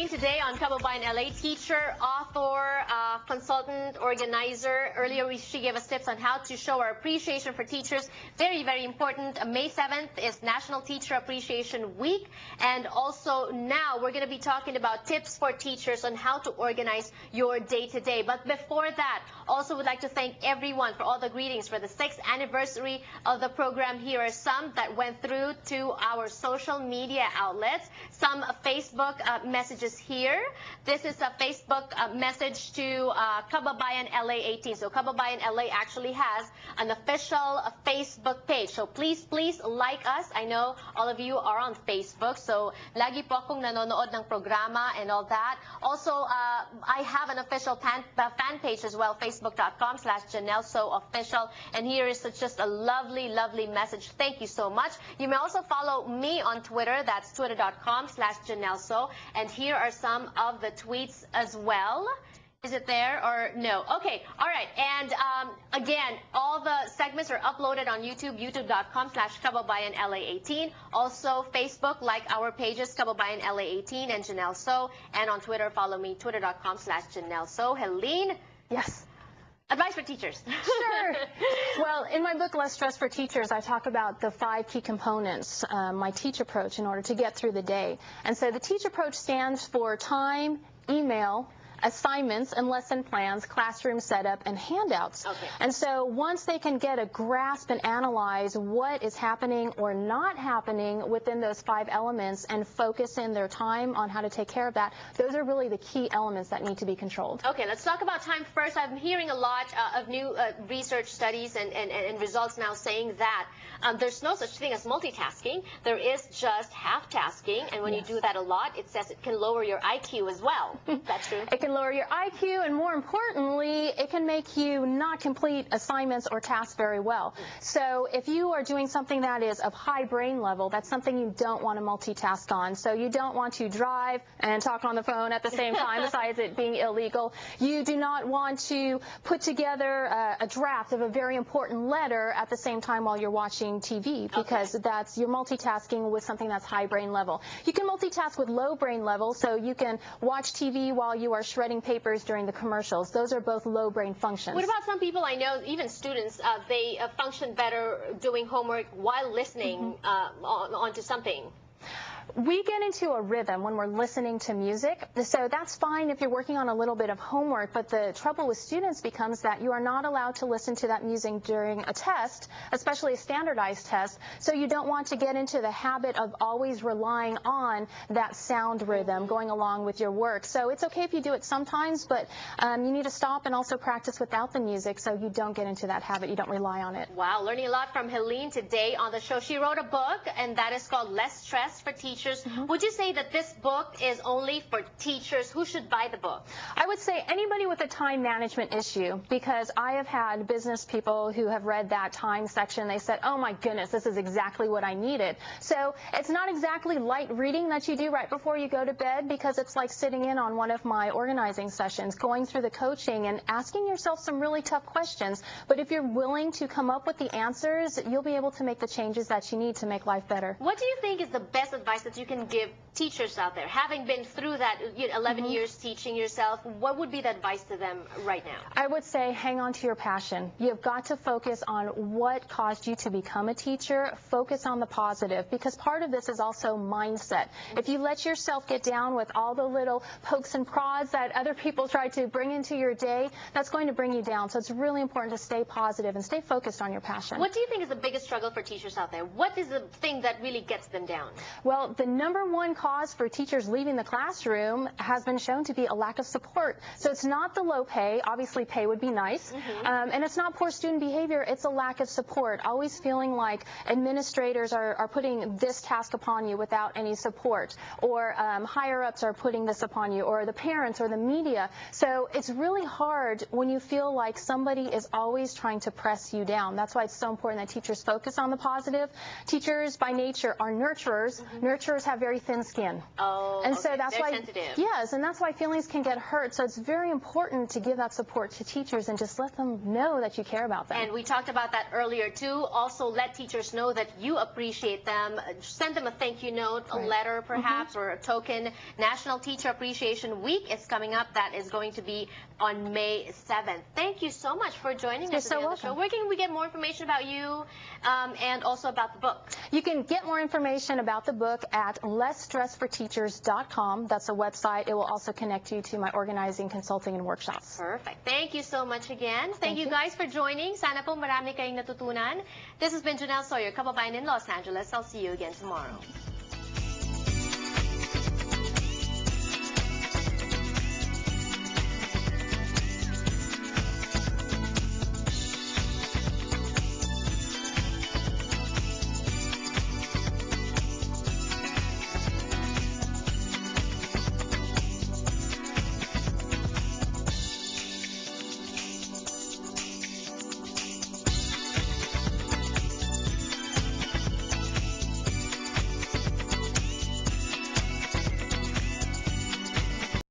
Helene today on Kababayan LA, teacher, author, consultant, organizer. Earlier she gave us tips on how to show our appreciation for teachers. Very, very important. May 7th is National Teacher Appreciation Week. And also now we're going to be talking about tips for teachers on how to organize your day-to-day. But before that, also would like to thank everyone for all the greetings for the 6th anniversary of the program. Here are some that went through to our social media outlets. Some Facebook messages here. This is a Facebook message to Kababayan LA 18. So Kababayan LA actually has an official Facebook page. So please like us. I know all of you are on Facebook. So lagi po akong nanonood ng programa and all that. Also, I have an official fan page as well, facebook.com/JanelleSoOfficial. And here is just a lovely, lovely message. Thank you so much. You may also follow me on Twitter. That's twitter.com/JanelleSo. And here are some of the tweets as well. Is it there or no? Okay, all right. And again, all the segments are uploaded on YouTube, youtube.com/KababayanLA18. Also, Facebook, like our pages, KababayanLA18 and Janelle So. And on Twitter, follow me, twitter.com/JanelleSo. Helene? Yes. Advice for teachers. Sure. Well, in my book, Less Stress for Teachers, I talk about the 5 key components, my teach approach in order to get through the day. And so the teach approach stands for time, email, assignments and lesson plans, classroom setup, and handouts. Okay. And so once they can get a grasp and analyze what is happening or not happening within those 5 elements and focus in their time on how to take care of that, those are really the key elements that need to be controlled. Okay, let's talk about time first. I'm hearing a lot of new research studies and results now saying that there's no such thing as multitasking. There is just half-tasking, and when you do that a lot, it says it can lower your IQ as well. That's true. It can lower your IQ, and more importantly, it can make you not complete assignments or tasks very well. So if you are doing something that is of high brain level, that's something you don't want to multitask on. So you don't want to drive and talk on the phone at the same time, besides it being illegal. You do not want to put together a draft of a very important letter at the same time while you're watching TV, because that's you're multitasking with something that's high brain level. You can multitask with low brain level, so you can watch TV while you are shredding papers during the commercials. Those are both low brain functions. What about some people I know, even students, they function better doing homework while listening onto something? We get into a rhythm when we're listening to music, so that's fine if you're working on a little bit of homework, but the trouble with students becomes that you are not allowed to listen to that music during a test, especially a standardized test, so you don't want to get into the habit of always relying on that sound rhythm going along with your work. So it's okay if you do it sometimes, but you need to stop and also practice without the music so you don't get into that habit, you don't rely on it. Wow, learning a lot from Helene today on the show. She wrote a book, and that is called Less Stress for Teachers. Would you say that this book is only for teachers? Who should buy the book? I would say anybody with a time management issue, because I have had business people who have read that time section. They said, oh my goodness, this is exactly what I needed. So it's not exactly light reading that you do right before you go to bed, because it's like sitting in on one of my organizing sessions, going through the coaching and asking yourself some really tough questions. But if you're willing to come up with the answers, you'll be able to make the changes that you need to make life better. What do you think is the best advice that you can give teachers out there, having been through that 11 years teaching yourself? What would be the advice to them right now? I would say hang on to your passion. You've got to focus on what caused you to become a teacher. Focus on the positive, because part of this is also mindset. If you let yourself get down with all the little pokes and prods that other people try to bring into your day, that's going to bring you down. So it's really important to stay positive and stay focused on your passion. What do you think is the biggest struggle for teachers out there? What is the thing that really gets them down? Well, the number one cause for teachers leaving the classroom has been shown to be a lack of support. So it's not the low pay. Obviously, pay would be nice. And it's not poor student behavior. It's a lack of support. Always feeling like administrators are putting this task upon you without any support, or higher-ups are putting this upon you, or the parents or the media. So it's really hard when you feel like somebody is always trying to press you down. That's why it's so important that teachers focus on the positive. Teachers, by nature, are nurturers. Nurturers nurturers have very thin skin. Oh, and okay. so that's They're why sensitive. yes, and that's why feelings can get hurt. So it's very important to give that support to teachers and just let them know that you care about them. And we talked about that earlier too. Also, let teachers know that you appreciate them. Send them a thank you note, a letter perhaps, or a token. National Teacher Appreciation Week is coming up. That is going to be on May 7th. Thank you so much for joining us today on the show. Where can we get more information about you and also about the book? You can get more information about the book at lessstressforteachers.com. That's a website. It will also connect you to my organizing, consulting, and workshops. Perfect. Thank you so much again. Thank you guys for joining. Sana po marami kayong natutunan. This has been Janelle Sawyer, Kababayan in Los Angeles. I'll see you again tomorrow.